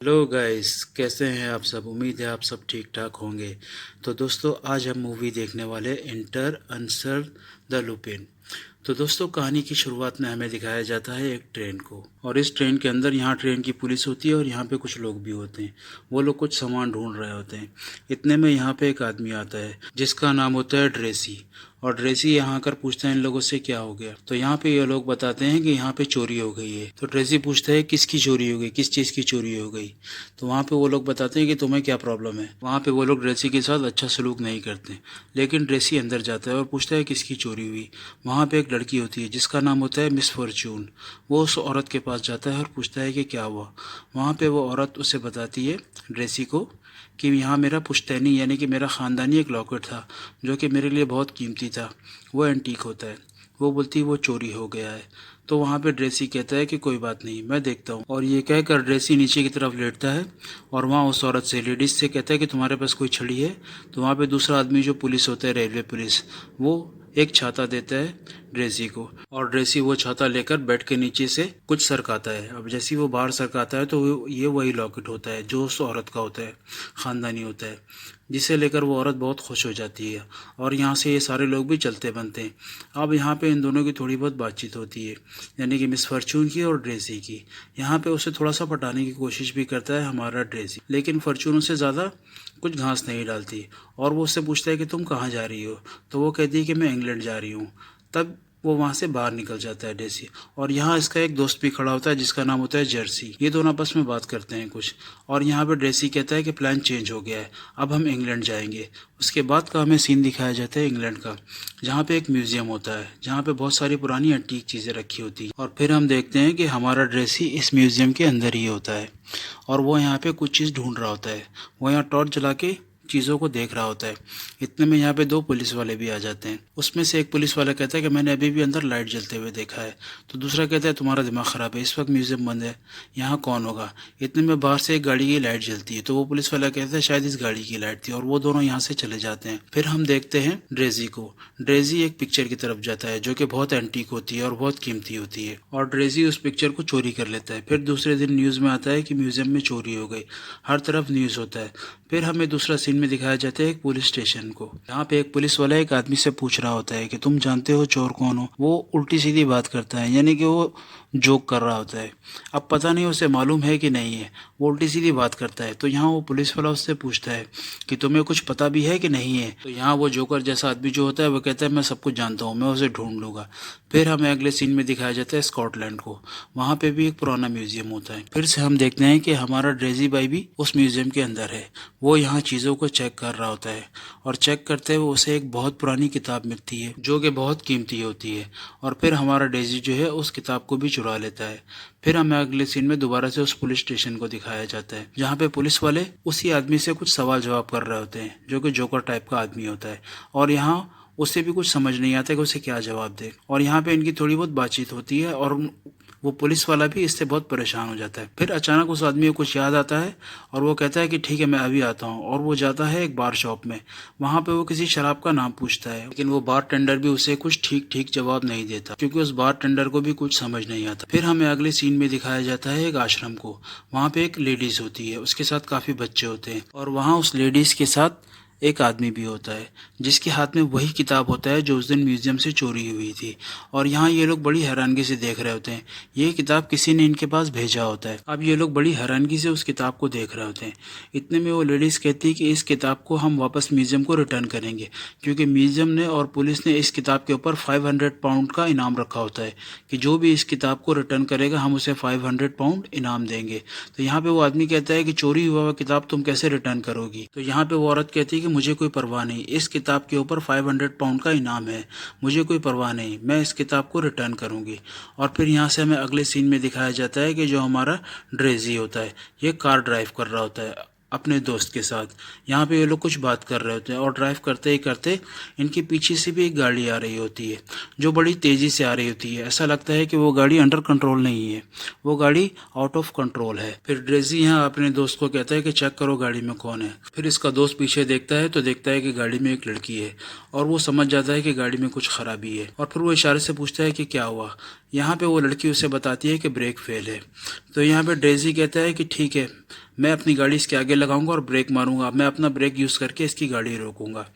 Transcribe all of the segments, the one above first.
Hello guys, कैसे हैं आप सब। उम्मीद है आप सब ठीक ठाक होंगे। तो दोस्तों, आज हम मूवी देखने वाले इंटर आंसर द लुपिन। तो दोस्तों, कहानी की शुरुआत में हमें दिखाया जाता है एक ट्रेन को, और इस ट्रेन के अंदर यहाँ ट्रेन की पुलिस होती है और यहाँ पे कुछ लोग भी होते हैं। वो लोग कुछ सामान ढूंढ रहे होते हैं। इतने में यहाँ पे एक आदमी आता है जिसका नाम होता है ड्रेसी। और ड्रेसी यहाँ आकर पूछता है इन लोगों से क्या हो गया। तो यहाँ पे ये लोग बताते हैं कि यहाँ पे चोरी हो गई है। तो ड्रेसी पूछता है किसकी चोरी हो गई, किस चीज़ की चोरी हो गई। तो वहाँ पे वो लोग बताते हैं कि तुम्हें क्या प्रॉब्लम है। वहाँ पे वो लोग ड्रेसी के साथ अच्छा सलूक नहीं करते, लेकिन ड्रेसी अंदर जाता है और पूछता है किसकी चोरी हुई। वहाँ पे एक लड़की होती है जिसका नाम होता है मिस फॉर्चून। वो उस औरत के पास जाता है और पूछता है कि क्या हुआ। वहाँ पे वो औरत उसे बताती है ड्रेसी को कि यहाँ मेरा पुश्तैनी यानी कि मेरा ख़ानदानी एक लॉकेट था जो कि मेरे लिए बहुत कीमती था। वो एंटीक होता है। वो बोलती है वो चोरी हो गया है। तो वहाँ पे ड्रेसी कहता है कि कोई बात नहीं, मैं देखता हूँ। और ये कहकर ड्रेसी नीचे की तरफ लेटता है और वहाँ उस औरत से, लेडीज से कहता है कि तुम्हारे पास कोई छड़ी है। तो वहाँ पे दूसरा आदमी जो पुलिस होता है, रेलवे पुलिस, वो एक छाता देता है ड्रेसी को। और ड्रेसी वो छाता लेकर बेड के नीचे से कुछ सरकाता है। अब जैसे ही वो बाहर सरकाता है तो ये वही लॉकेट होता है जो उस औरत का होता है, ख़ानदानी होता है, जिसे लेकर वो औरत बहुत खुश हो जाती है। और यहाँ से ये सारे लोग भी चलते बनते हैं। अब यहाँ पे इन दोनों की थोड़ी बहुत बातचीत होती है, यानी कि मिस फॉर्चून की और ड्रेसी की। यहाँ पे उसे थोड़ा सा पटाने की कोशिश भी करता है हमारा ड्रेसी, लेकिन फॉर्चून उससे ज़्यादा कुछ घास नहीं डालती। और वो उससे पूछता है कि तुम कहाँ जा रही हो। तो वो कहती है कि मैं इंग्लैंड जा रही हूँ। तब वो वहाँ से बाहर निकल जाता है डेसी। और यहाँ इसका एक दोस्त भी खड़ा होता है जिसका नाम होता है जर्सी। ये दोनों आपस में बात करते हैं कुछ। और यहाँ पे डेसी कहता है कि प्लान चेंज हो गया है, अब हम इंग्लैंड जाएंगे। उसके बाद का हमें सीन दिखाया जाता है इंग्लैंड का, जहाँ पे एक म्यूजियम होता है जहाँ पे बहुत सारी पुरानी एंटीक चीज़ें रखी होती हैं। और फिर हम देखते हैं कि हमारा ड्रेसी इस म्यूजियम के अंदर ही होता है और वो यहाँ पे कुछ चीज़ ढूंढ रहा होता है। वो यहाँ टॉर्च जला के चीज़ों को देख रहा होता है। इतने में यहाँ पे दो पुलिस वाले भी आ जाते हैं। उसमें से एक पुलिस वाला कहता है कि मैंने अभी भी अंदर लाइट जलते हुए देखा है। तो दूसरा कहता है तुम्हारा दिमाग ख़राब है, इस वक्त म्यूजियम बंद है, यहाँ कौन होगा। इतने में बाहर से एक गाड़ी की लाइट जलती है। तो वो पुलिस वाला कहता है शायद इस गाड़ी की लाइट थी, और वो दोनों यहाँ से चले जाते हैं। फिर हम देखते हैं ड्रेजी को। ड्रेजी एक पिक्चर की तरफ जाता है जो कि बहुत एंटीक होती है और बहुत कीमती होती है, और ड्रेजी उस पिक्चर को चोरी कर लेता है। फिर दूसरे दिन न्यूज़ में आता है कि म्यूजियम में चोरी हो गई। हर तरफ न्यूज़ होता है। फिर हमें दूसरा सीन में दिखाया जाता है एक पुलिस स्टेशन को, जहाँ पे एक पुलिस वाला एक आदमी से पूछ रहा होता है कि तुम जानते हो चोर कौन हो। वो उल्टी सीधी बात करता है, यानी कि वो जोक कर रहा होता है। अब पता नहीं उसे मालूम है कि नहीं है, वो उल्टी सीधी बात करता है। तो यहाँ वो पुलिस वाला उससे पूछता है कि तुम्हें कुछ पता भी है कि नहीं है। तो यहाँ वो जोकर जैसा आदमी जो होता है वो कहता है मैं सब कुछ जानता हूँ, मैं उसे ढूंढ लूंगा। फिर हमें अगले सीन में दिखाया जाता है स्कॉटलैंड को। वहाँ पे भी एक पुराना म्यूजियम होता है। फिर से हम देखते हैं कि हमारा ड्रेजी भाई भी उस म्यूजियम के अंदर है। वो यहाँ चीज़ों को चेक कर रहा होता है, और चेक करते हुए उसे एक बहुत पुरानी किताब मिलती है जो कि बहुत कीमती होती है। और फिर हमारा डेजी जो है उस किताब को भी चुरा लेता है। फिर हमें अगले सीन में दोबारा से उस पुलिस स्टेशन को दिखाया जाता है, जहाँ पे पुलिस वाले उसी आदमी से कुछ सवाल जवाब कर रहे होते हैं जो कि जोकर टाइप का आदमी होता है। और यहाँ उसे भी कुछ समझ नहीं आता कि उसे क्या जवाब दे। और यहाँ पे इनकी थोड़ी बहुत बातचीत होती है और वो पुलिस वाला भी इससे बहुत परेशान हो जाता है। फिर अचानक उस आदमी को कुछ याद आता है और वो कहता है कि ठीक है मैं अभी आता हूँ। और वो जाता है एक बार शॉप में। वहाँ पे वो किसी शराब का नाम पूछता है, लेकिन वो बार टेंडर भी उसे कुछ ठीक ठीक जवाब नहीं देता, क्योंकि उस बार टेंडर को भी कुछ समझ नहीं आता। फिर हमें अगले सीन में दिखाया जाता है एक आश्रम को। वहाँ पे एक लेडीज होती है, उसके साथ काफ़ी बच्चे होते हैं, और वहाँ उस लेडीज के साथ एक आदमी भी होता है जिसके हाथ में वही किताब होता है जो उस दिन म्यूजियम से चोरी हुई थी। और यहाँ ये लोग बड़ी हैरानगी से देख रहे होते हैं। ये किताब किसी ने इनके पास भेजा होता है। अब ये लोग बड़ी हैरानगी से उस किताब को देख रहे होते हैं। इतने में वो लेडीज़ कहती है कि इस किताब को हम वापस म्यूजियम को रिटर्न करेंगे, क्योंकि म्यूजियम ने और पुलिस ने इस किताब के ऊपर 500 पाउंड का इनाम रखा होता है कि जो भी इस किताब को रिटर्न करेगा हम उसे 500 पाउंड इनाम देंगे। तो यहाँ पे वो आदमी कहता है कि चोरी हुआ हुआ किताब तुम कैसे रिटर्न करोगी। तो यहाँ पे वो औरत कहती है कि मुझे कोई परवाह नहीं, इस किताब के ऊपर 500 पाउंड का इनाम है, मुझे कोई परवाह नहीं, मैं इस किताब को रिटर्न करूंगी। और फिर यहाँ से हमें अगले सीन में दिखाया जाता है कि जो हमारा ड्रेजी होता है ये कार ड्राइव कर रहा होता है अपने दोस्त के साथ। यहाँ पे ये लोग कुछ बात कर रहे होते हैं, और ड्राइव करते ही करते इनके पीछे से भी एक गाड़ी आ रही होती है जो बड़ी तेज़ी से आ रही होती है। ऐसा लगता है कि वो गाड़ी अंडर कंट्रोल नहीं है, वो गाड़ी आउट ऑफ कंट्रोल है। फिर ड्रेजी यहाँ अपने दोस्त को कहता है कि चेक करो गाड़ी में कौन है। फिर इसका दोस्त पीछे देखता है तो देखता है कि गाड़ी में एक लड़की है, और वो समझ जाता है कि गाड़ी में कुछ खराबी है। और फिर वो इशारे से पूछता है कि क्या हुआ। यहाँ पे वो लड़की उसे बताती है कि ब्रेक फेल है। तो यहाँ पे ड्रेजी कहता है कि ठीक है मैं अपनी गाड़ी इसके आगे लगाऊंगा और ब्रेक मारूंगा, मैं अपना ब्रेक यूज़ करके इसकी गाड़ी रोकूंगा।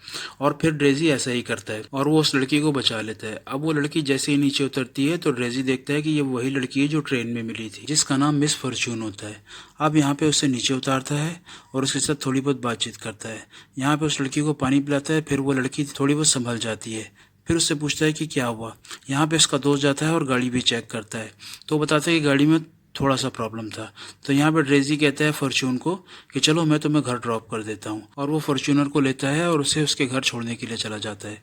और फिर ड्रेजी ऐसा ही करता है और वो उस लड़की को बचा लेता है। अब वो लड़की जैसे ही नीचे उतरती है तो ड्रेजी देखता है कि ये वही लड़की है जो ट्रेन में मिली थी, जिसका नाम मिस फॉर्च्यून होता है। अब यहाँ पे उसे नीचे उतारता है और उसके साथ थोड़ी बहुत बातचीत करता है। यहाँ पे उस लड़की को पानी पिलाता है, फिर वो लड़की थोड़ी बहुत संभल जाती है। फिर उससे पूछता है कि क्या हुआ। यहाँ पे उसका दोस्त जाता है और गाड़ी भी चेक करता है, तो बताता है कि गाड़ी में थोड़ा सा प्रॉब्लम था। तो यहाँ पे ड्रेजी कहता है फॉर्च्यून को कि चलो मैं तुम्हें घर ड्रॉप कर देता हूँ, और वो फॉर्च्यूनर को लेता है और उसे उसके घर छोड़ने के लिए चला जाता है।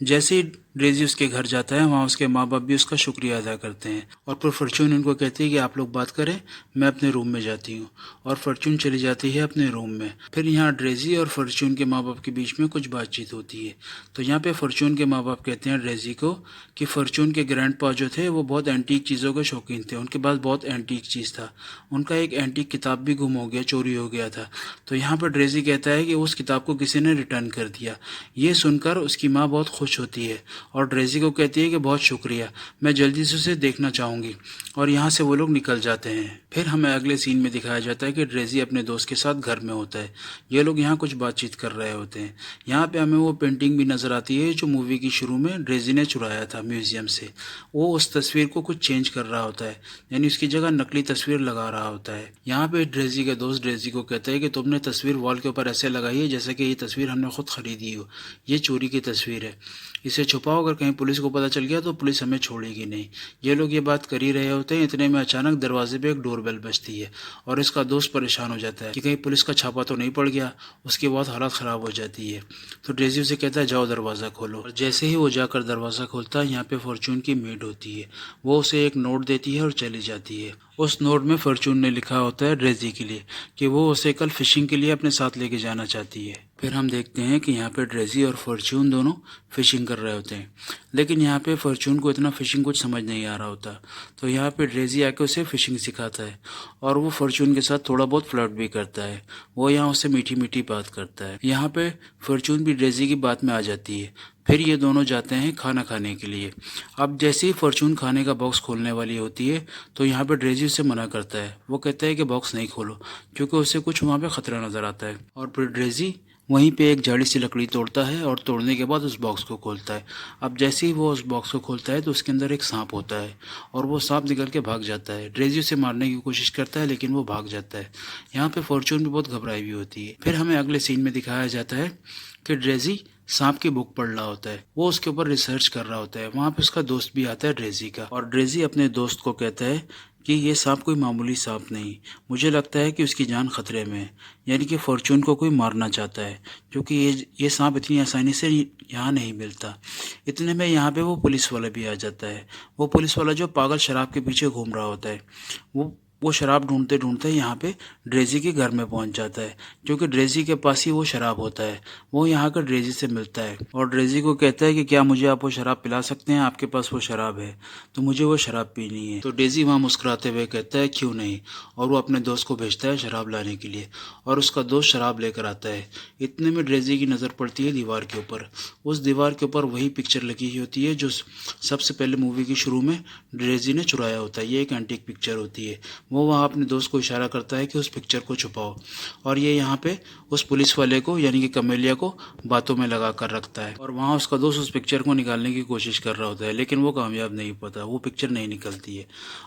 जैसे ही ड्रेजी उसके घर जाता है, वहाँ उसके माँ बाप भी उसका शुक्रिया अदा करते हैं, और फिर फॉर्च्यून उनको कहती है कि आप लोग बात करें, मैं अपने रूम में जाती हूँ। और फॉर्च्यून चली जाती है अपने रूम में। फिर यहाँ ड्रेजी और फॉर्च्यून के माँ बाप के बीच में कुछ बातचीत होती है। तो यहाँ पे फॉर्च्यून के माँ बाप कहते हैं ड्रेजी को कि फॉर्च्यून के ग्रैंडपा जो थे वो बहुत एंटीक चीज़ों के शौकीन थे, उनके पास बहुत एंटीक चीज़ था। उनका एक एंटीक किताब भी गुम हो गया, चोरी हो गया था। तो यहाँ पर ड्रेजी कहता है कि उस किताब को किसी ने रिटर्न कर दिया। ये सुनकर उसकी माँ बहुत खुश होती है और ड्रेजी को कहती है कि बहुत शुक्रिया, मैं जल्दी से उसे देखना चाहूँगी। और यहाँ से वो लोग निकल जाते हैं। फिर हमें अगले सीन में दिखाया जाता है कि ड्रेजी अपने दोस्त के साथ घर में होता है। ये लोग यहाँ कुछ बातचीत कर रहे होते हैं। यहाँ पे हमें वो पेंटिंग भी नज़र आती है जो मूवी की शुरू में ड्रेजी ने चुराया था म्यूजियम से। वो उस तस्वीर को कुछ चेंज कर रहा होता है, यानी उसकी जगह नकली तस्वीर लगा रहा होता है। यहाँ पे ड्रेजी का दोस्त ड्रेजी को कहता है कि तुमने तस्वीर वॉल के ऊपर ऐसे लगाई है जैसे कि ये तस्वीर हमने खुद खरीदी हो, ये चोरी की तस्वीर है, इसे छुपाओ, अगर कहीं पुलिस को पता चल गया तो पुलिस हमें छोड़ेगी नहीं। ये लोग ये बात कर ही रहे होते हैं, इतने में अचानक दरवाजे पे एक डोरबेल बजती है और इसका दोस्त परेशान हो जाता है कि कहीं पुलिस का छापा तो नहीं पड़ गया। उसके बाद हालत ख़राब हो जाती है। तो ड्रेजी उसे कहता है जाओ दरवाज़ा खोलो, और जैसे ही वो जाकर दरवाज़ा खोलता है, यहाँ पे फॉर्च्यून की मेड होती है। वो उसे एक नोट देती है और चली जाती है। उस नोट में फॉर्च्यून ने लिखा होता है ड्रेजी के लिए कि वो उसे कल फिशिंग के लिए अपने साथ लेके जाना चाहती है। फिर हम देखते हैं कि यहाँ पे ड्रेजी और फॉर्च्यून दोनों फिशिंग कर रहे होते हैं, लेकिन यहाँ पे फॉर्च्यून को इतना फिशिंग कुछ समझ नहीं आ रहा होता। तो यहाँ पे ड्रेजी आके उसे फिशिंग सिखाता है और वो फॉर्च्यून के साथ थोड़ा बहुत फ्लर्ट भी करता है। वो यहाँ उससे मीठी मीठी बात करता है। यहाँ पे फॉर्च्यून भी ड्रेजी की बात में आ जाती है। फिर ये दोनों जाते हैं खाना खाने के लिए। अब जैसे ही फॉर्च्यून खाने का बॉक्स खोलने वाली होती है तो यहाँ पे ड्रेजी उसे मना करता है। वो कहता है कि बॉक्स नहीं खोलो, क्योंकि उसे कुछ वहाँ पे ख़तरा नज़र आता है। और फिर ड्रेजी वहीं पे एक झाड़ी से लकड़ी तोड़ता है और तोड़ने के बाद उस बॉक्स को खोलता है। अब जैसे ही वो उस बॉक्स को खोलता है तो उसके अंदर एक सांप होता है और वो सांप निकल के भाग जाता है। ड्रेजी उसे मारने की कोशिश करता है लेकिन वो भाग जाता है। यहाँ पे फॉर्च्यून भी बहुत घबराई हुई होती है। फिर हमें अगले सीन में दिखाया जाता है कि ड्रेजी सांप की बुक पढ़ रहा होता है, वो उसके ऊपर रिसर्च कर रहा होता है। वहाँ पे उसका दोस्त भी आता है ड्रेजी का, और ड्रेजी अपने दोस्त को कहता है कि ये सांप कोई मामूली सांप नहीं, मुझे लगता है कि उसकी जान खतरे में है, यानी कि फॉर्च्यून को कोई मारना चाहता है, क्योंकि ये सांप इतनी आसानी से यहाँ नहीं मिलता। इतने में यहाँ पे वो पुलिस वाला भी आ जाता है। वो पुलिस वाला जो पागल शराब के पीछे घूम रहा होता है, वो शराब ढूंढते ढूंढते यहाँ पे ड्रेजी के घर में पहुँच जाता है, क्योंकि ड्रेजी के पास ही वो शराब होता है। वो यहाँ कर ड्रेजी से मिलता है और ड्रेजी को कहता है कि क्या मुझे आप वो शराब पिला सकते हैं, आपके पास वो शराब है तो मुझे वो शराब पीनी है। तो ड्रेजी वहाँ मुस्कुराते हुए कहता है क्यों नहीं, और वो अपने दोस्त को भेजता है शराब लाने के लिए, और उसका दोस्त शराब लेकर आता है। इतने में ड्रेजी की नज़र पड़ती है दीवार के ऊपर। उस दीवार के ऊपर वही पिक्चर लगी हुई होती है जो सबसे पहले मूवी की शुरू में ड्रेजी ने चुराया होता है। ये एक एंटीक पिक्चर होती है। वो वहाँ अपने दोस्त को इशारा करता है कि उस पिक्चर को छुपाओ, और ये यहाँ पे उस पुलिस वाले को यानी कि कमेलिया को बातों में लगा कर रखता है। और वहाँ उसका दोस्त उस पिक्चर को निकालने की कोशिश कर रहा होता है, लेकिन वो कामयाब नहीं पाता, वो पिक्चर नहीं निकलती है।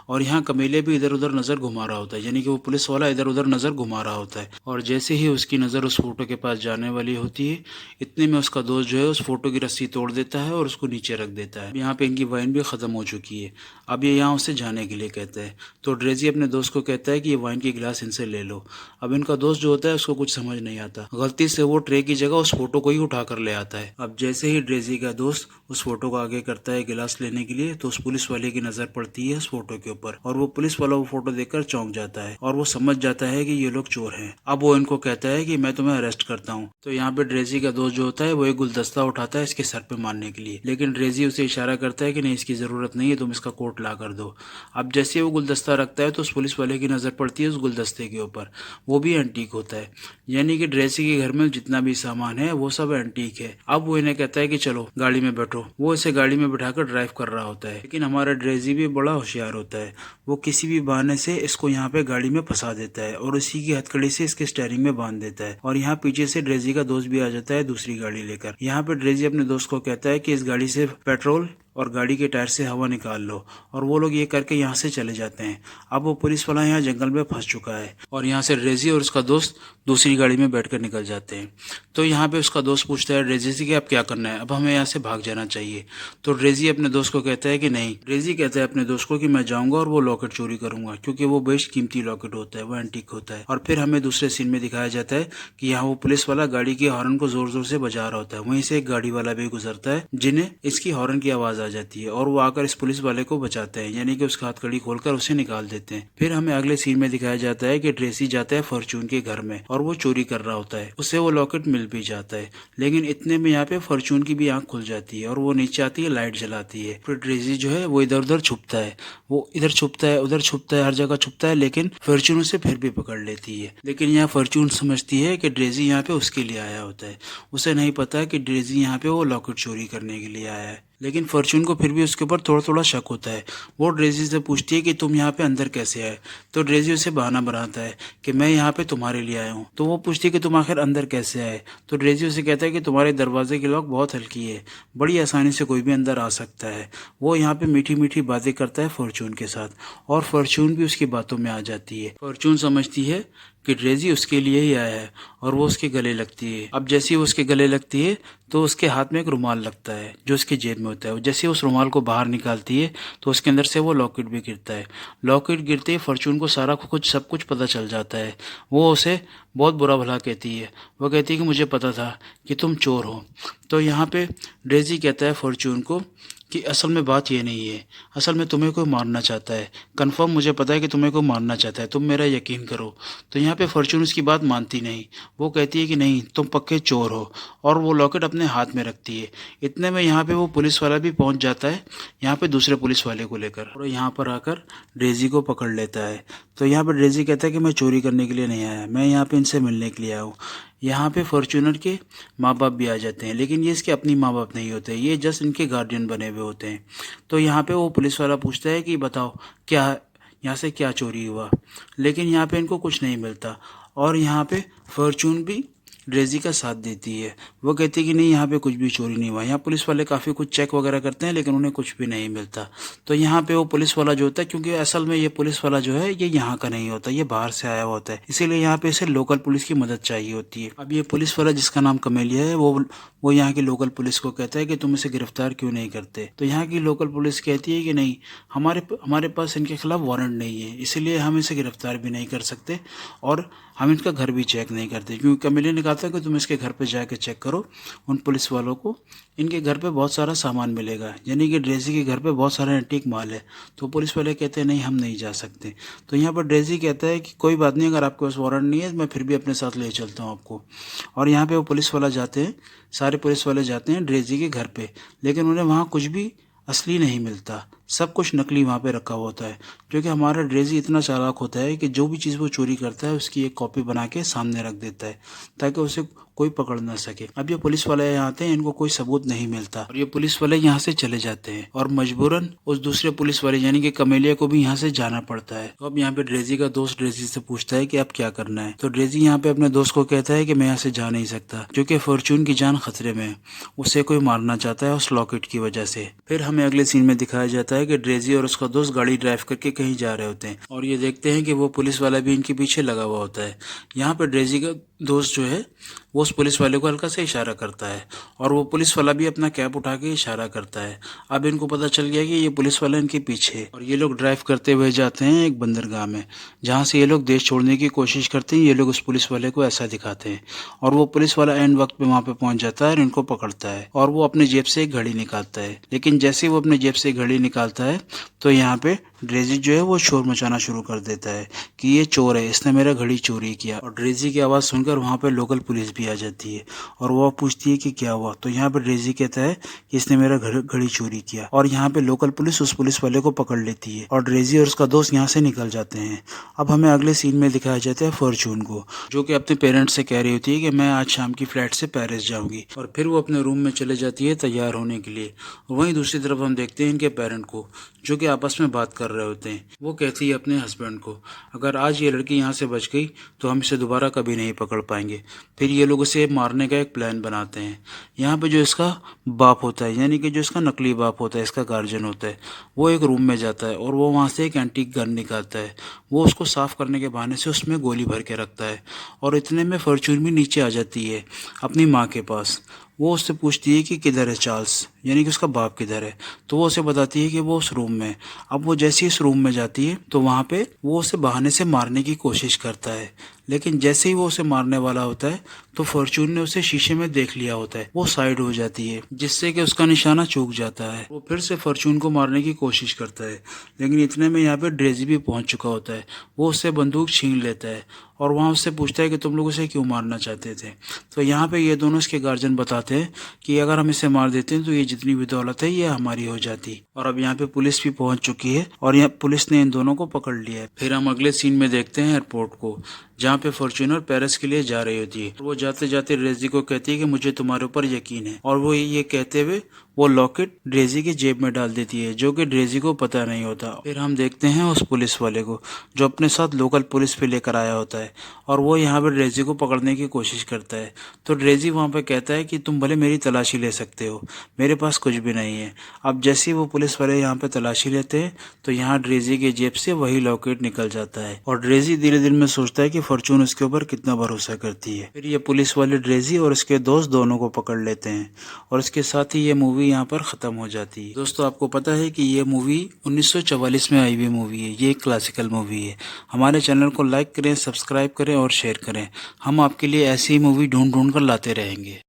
और यहाँ कमेलिया भी इधर उधर नज़र घुमा रहा होता है, यानी कि वो पुलिस वाला इधर उधर नज़र घुमा रहा होता है। और जैसे ही उसकी नज़र उस फोटो के पास जाने वाली होती है, इतने में उसका दोस्त जो है उस फोटो की रस्सी तोड़ देता है और उसको नीचे रख देता है। यहाँ पे इनकी वाइन भी ख़त्म हो चुकी है। अब ये यहाँ उससे जाने के लिए कहते हैं, तो ड्रेजी अपने दोस्त को कहता है कि ये वाइन की गिलास इनसे ले लो। अब इनका दोस्त जो होता है उसको कुछ समझ नहीं आता, गलती से वो ट्रे की जगह उस फोटो को ही उठा कर ले आता है। अब जैसे ही ड्रेजी का दोस्त उस फोटो को आगे करता है गिलास लेने के लिए, तो उस पुलिस वाले की नजर पड़ती है उस फोटो के ऊपर, और वो पुलिस वाला वो फोटो देखकर चौंक जाता है और वो समझ जाता है कि ये लोग चोर हैं। अब वो इनको कहता है कि मैं तुम्हें अरेस्ट करता हूँ। तो यहाँ पे ड्रेजी का दोस्त जो होता है वो एक गुलदस्ता उठाता है इसके सर पे मारने के लिए, लेकिन ड्रेजी उसे इशारा करता है कि नहीं, इसकी जरूरत नहीं है, तुम इसका कोट ला कर दो। अब जैसे वो गुलदस्ता रखता है तो उस पुलिस वाले की नज़र पड़ती है उस गुलदस्ते के ऊपर, वो भी एंटीक होता है। यानी कि ड्रेसी के घर में जितना भी सामान है वो सब एंटीक है। अब वो इन्हें कहता है कि चलो गाड़ी में बैठो। वो इसे गाड़ी में बैठाकर ड्राइव कर रहा होता है, लेकिन हमारा ड्रेसी भी बड़ा होशियार होता है। वो किसी भी बहाने से इसको यहाँ पे गाड़ी में फंसा देता है और उसी की हथकड़ी से इसके स्टीयरिंग में बांध देता है। और यहाँ पीछे से ड्रेसी का दोस्त भी आ जाता है दूसरी गाड़ी लेकर। यहाँ पे ड्रेसी अपने दोस्त को कहता है कि इस गाड़ी से पेट्रोल और गाड़ी के टायर से हवा निकाल लो, और वो लोग ये करके यहाँ से चले जाते हैं। अब वो पुलिस वाला यहाँ जंगल में फंस चुका है और यहाँ से ड्रेसी और उसका दोस्त दूसरी गाड़ी में बैठकर निकल जाते हैं। तो यहाँ पे उसका दोस्त पूछता है ड्रेसी से कि अब क्या करना है, अब हमें यहाँ से भाग जाना चाहिए। तो ड्रेसी अपने दोस्त को कहता है कि नहीं। ड्रेसी कहता है अपने दोस्त को कि मैं जाऊँगा और वो लॉकेट चोरी करूँगा, क्योंकि वो बेस्ट कीमती लॉकेट होता है, वो एंटीक होता है। और फिर हमें दूसरे सीन में दिखाया जाता है कि यहाँ वो पुलिस वाला गाड़ी के हॉर्न को जोर जोर से बजा रहा होता है। वहीं से एक गाड़ी वाला भी गुजरता है जिन्हें इसकी हॉर्न की आवाज़ आ जाती है और वो आकर इस पुलिस वाले को बचाते हैं, यानी कि उसका हथकड़ी खोलकर उसे निकाल देते हैं। फिर हमें अगले सीन में दिखाया जाता है कि ड्रेसी जाता है फॉर्चून के घर में और वो चोरी कर रहा होता है। उसे वो लॉकेट मिल भी जाता है, लेकिन इतने में यहाँ पे फॉर्चून की भी आंख खुल जाती है और वो नीचे आती है, लाइट जलाती है। फिर ड्रेसी जो है वो इधर उधर छुपता है, वो इधर छुपता है उधर छुपता है, हर जगह छुपता है, लेकिन फॉर्चून उसे फिर भी पकड़ लेती है। लेकिन यहाँ फॉर्चून समझती है कि ड्रेसी यहाँ पे उसके लिए आया होता है। उसे नहीं पता कि ड्रेसी यहाँ पे वो लॉकेट चोरी करने के लिए आया है। लेकिन फॉर्चून को फिर भी उसके ऊपर थोड़ा थोड़ा शक होता है। वो ड्रेसी से पूछती है कि तुम यहाँ पे अंदर कैसे आए। तो ड्रेसी उसे बहाना बनाता है कि मैं यहाँ पे तुम्हारे लिए आया हूँ। तो वो पूछती है कि तुम आखिर अंदर कैसे आए। तो ड्रेसी उसे कहता है कि तुम्हारे दरवाजे की लॉक बहुत हल्की है, बड़ी आसानी से कोई भी अंदर आ सकता है। वो यहाँ पे मीठी मीठी बातें करता है फॉर्चून के साथ और फॉर्चून भी उसकी बातों में आ जाती है। फॉर्चून समझती है कि ड्रेसी उसके लिए ही आया है और वो उसके गले लगती है। अब जैसे ही वो उसके गले लगती है तो उसके हाथ में एक रुमाल लगता है जो उसकी जेब में होता है। जैसे उस रुमाल को बाहर निकालती है तो उसके अंदर से वो लॉकेट भी गिरता है। लॉकेट गिरते ही फॉर्चून को सारा कुछ सब कुछ पता चल जाता है। वो उसे बहुत बुरा भला कहती है। वो कहती है कि मुझे पता था कि तुम चोर हो। तो यहाँ पे ड्रेसी कहता है फॉर्चून को कि असल में बात ये नहीं है, असल में तुम्हें कोई मारना चाहता है। कंफर्म मुझे पता है कि तुम्हें कोई मारना चाहता है, तुम मेरा यकीन करो। तो यहाँ पे फॉर्चून उसकी बात मानती नहीं। वो कहती है कि नहीं, तुम पक्के चोर हो, और वो लॉकेट अपने हाथ में रखती है। इतने में यहाँ पे वो पुलिस वाला भी पहुँच जाता है यहाँ पे दूसरे पुलिस वाले को लेकर, और यहाँ पर आकर ड्रेसी को पकड़ लेता है। तो यहाँ पर ड्रेसी कहता है कि मैं चोरी करने के लिए नहीं आया, मैं यहाँ पे इनसे मिलने के लिए आया हूँ। यहाँ पे फॉर्चूनर के माँ बाप भी आ जाते हैं, लेकिन ये इसके अपनी माँ बाप नहीं होते, ये जस्ट इनके गार्डियन बने हुए होते हैं। तो यहाँ पे वो पुलिस वाला पूछता है कि बताओ क्या यहाँ से क्या चोरी हुआ, लेकिन यहाँ पे इनको कुछ नहीं मिलता। और यहाँ पे फॉर्चून भी ड्रेसी का साथ देती है। वो कहती है कि नहीं, यहाँ पे कुछ भी चोरी नहीं हुआ। यहाँ पुलिस वाले काफ़ी कुछ चेक वगैरह करते हैं, लेकिन उन्हें कुछ भी नहीं मिलता। तो यहाँ पे वो पुलिस वाला जो होता है, क्योंकि असल में ये पुलिस वाला जो है ये यहाँ का नहीं होता, ये बाहर से आया हुआ होता है, इसीलिए यहाँ पे इसे लोकल पुलिस की मदद चाहिए होती है। अब ये पुलिस वाला जिसका नाम कमेलिया है वो यहाँ की लोकल पुलिस को कहता है कि तुम इसे गिरफ्तार क्यों नहीं करते। तो यहाँ की लोकल पुलिस कहती है कि नहीं, हमारे पास इनके खिलाफ वारंट नहीं है, इसीलिए हम इसे गिरफ्तार भी नहीं कर सकते और हम इनका घर भी चेक नहीं करते। क्योंकि कमेलिया ने कहा था कि तुम इसके घर पे जाके चेक करो उन पुलिस वालों को, इनके घर पे बहुत सारा सामान मिलेगा, यानी कि ड्रेसी के घर पे बहुत सारा एंटीक माल है। तो पुलिस वाले कहते हैं नहीं, हम नहीं जा सकते। तो यहाँ पर ड्रेसी कहता है कि कोई बात नहीं, अगर आपके पास वारंट नहीं है मैं फिर भी अपने साथ ले चलता हूँ आपको। और यहाँ पे वो पुलिस वाला जाते हैं, सारे पुलिस वाले जाते हैं ड्रेसी के घर पे, लेकिन उन्हें वहाँ कुछ भी असली नहीं मिलता, सब कुछ नकली वहाँ पे रखा हुआ होता है। क्योंकि हमारा ड्रेसी इतना चालाक होता है कि जो भी चीज़ वो चोरी करता है उसकी एक कॉपी बना के सामने रख देता है ताकि उसे कोई पकड़ ना सके। अब ये पुलिस वाले यहाँ आते हैं, इनको कोई सबूत नहीं मिलता और ये पुलिस वाले यहाँ से चले जाते हैं और मजबूरन उस दूसरे पुलिस वाले यानी कि कमेलिया को भी यहाँ से जाना पड़ता है। तो अब यहाँ पे ड्रेसी का दोस्त ड्रेसी से पूछता है कि अब क्या करना है। तो ड्रेसी यहाँ पे अपने दोस्त को कहता है कि मैं यहाँ से जा नहीं सकता क्योंकि फॉर्चून की जान खतरे में है, उसे कोई मारना चाहता है उस लॉकेट की वजह से। फिर हमें अगले सीन में दिखाया जाता है कि ड्रेसी और उसका दोस्त गाड़ी ड्राइव करके कहीं जा रहे होते हैं और ये देखते हैं कि वो पुलिस वाला भी इनके पीछे लगा हुआ होता है। यहाँ पे ड्रेसी का दोस्त जो है वो उस पुलिस वाले को हल्का से इशारा करता है और वो पुलिस वाला भी अपना कैप उठा के इशारा करता है। अब इनको पता चल गया कि ये पुलिस वाला इनके पीछे है और ये लोग ड्राइव करते हुए जाते हैं एक बंदरगाह में, जहाँ से ये लोग देश छोड़ने की कोशिश करते हैं। ये लोग उस पुलिस वाले को ऐसा दिखाते हैं और वो पुलिस वाला एंड वक्त पे वहाँ पे पहुँच जाता है और इनको पकड़ता है और वो अपने जेब से एक घड़ी निकालता है। लेकिन जैसे ही वो अपने जेब से घड़ी निकालता है तो यहाँ पे ड्रेजी जो है वो शोर मचाना शुरू कर देता है कि ये चोर है, इसने मेरा घड़ी चोरी किया। और ड्रेजी की आवाज़ सुनकर वहाँ पे लोकल पुलिस भी आ जाती है और वो पूछती है कि क्या हुआ। तो यहाँ पे ड्रेजी कहता है कि इसने मेरा घड़ी चोरी किया, और यहाँ पे लोकल पुलिस उस पुलिस वाले को पकड़ लेती है और ड्रेजी और उसका दोस्त यहाँ से निकल जाते हैं। अब हमें अगले सीन में दिखाया जाता है फॉर्चून को, जो कि अपने पेरेंट्स से कह रही होती है कि मैं आज शाम की फ्लाइट से पेरिस जाऊंगी, और फिर वो अपने रूम में चले जाती है तैयार होने के लिए। वहीं दूसरी तरफ हम देखते हैं इनके पेरेंट को, जो कि आपस में बात कर रहे होते हैं। वो कहती है अपने हस्बैंड को, अगर आज ये लड़की यहाँ से बच गई तो हम इसे दोबारा कभी नहीं पकड़ पाएंगे। फिर ये लोग इसे मारने का एक प्लान बनाते हैं। यहाँ पे जो इसका बाप होता है, यानी कि जो इसका नकली बाप होता है, इसका गार्जियन होता है, वो एक रूम में जाता है और वो वहाँ से एक एंटीक गन निकालता है। वो उसको साफ़ करने के बहाने से उसमें गोली भर के रखता है, और इतने में फॉर्चून भी नीचे आ जाती है अपनी माँ के पास। वो उससे पूछती है कि किधर है चार्ल्स, यानी कि उसका बाप किधर है। तो वो उसे बताती है कि वो उस रूम में। अब वो जैसे ही इस रूम में जाती है तो वहाँ पे वो उसे बहाने से मारने की कोशिश करता है, लेकिन जैसे ही वो उसे मारने वाला होता है तो फॉर्चून ने उसे शीशे में देख लिया होता है। वो साइड हो जाती है, जिससे कि उसका निशाना चूक जाता है। वो फिर से फॉर्चून को मारने की कोशिश करता है, लेकिन इतने में यहाँ पे ड्रेजी भी पहुंच चुका होता है। वो उससे बंदूक छीन लेता है और वहाँ उससे पूछता है कि तुम लोग उसे क्यों मारना चाहते थे। तो यहाँ पे ये दोनों इसके गार्जियन बताते हैं कि अगर हम इसे मार देते हैं तो ये जितनी भी दौलत है ये हमारी हो जाती। और अब यहाँ पे पुलिस भी पहुंच चुकी है और यहाँ पुलिस ने इन दोनों को पकड़ लिया है। फिर हम अगले सीन में देखते हैं एयरपोर्ट को, जहाँ पे फॉर्च्यूनर पेरिस के लिए जा रही होती है। वो जाते जाते ड्रेजी को कहती है कि मुझे तुम्हारे ऊपर यकीन है, और वो ये कहते हुए वो लॉकेट ड्रेजी की जेब में डाल देती है, जो कि ड्रेजी को पता नहीं होता। फिर हम देखते हैं उस पुलिस वाले को जो अपने साथ लोकल पुलिस पे लेकर आया होता है, और वो यहाँ पे ड्रेजी को पकड़ने की कोशिश करता है। तो ड्रेजी वहाँ पे कहता है कि तुम भले मेरी तलाशी ले सकते हो, मेरे पास कुछ भी नहीं है। अब जैसे ही वो पुलिस वाले यहाँ पे तलाशी लेते हैं तो यहाँ ड्रेजी की जेब से वही लॉकेट निकल जाता है, और ड्रेजी धीरे धीरे में सोचता है कि फॉर्चून उसके ऊपर कितना भरोसा करती है। फिर ये पुलिस वाले ड्रेजी और उसके दोस्त दोनों को पकड़ लेते हैं, और इसके साथ ही ये मूवी यहाँ पर ख़त्म हो जाती है। दोस्तों, आपको पता है कि ये मूवी 1944 में आई हुई मूवी है। ये एक क्लासिकल मूवी है। हमारे चैनल को लाइक करें, सब्सक्राइब करें और शेयर करें। हम आपके लिए ऐसी ही मूवी ढूंढ ढूंढ कर लाते रहेंगे।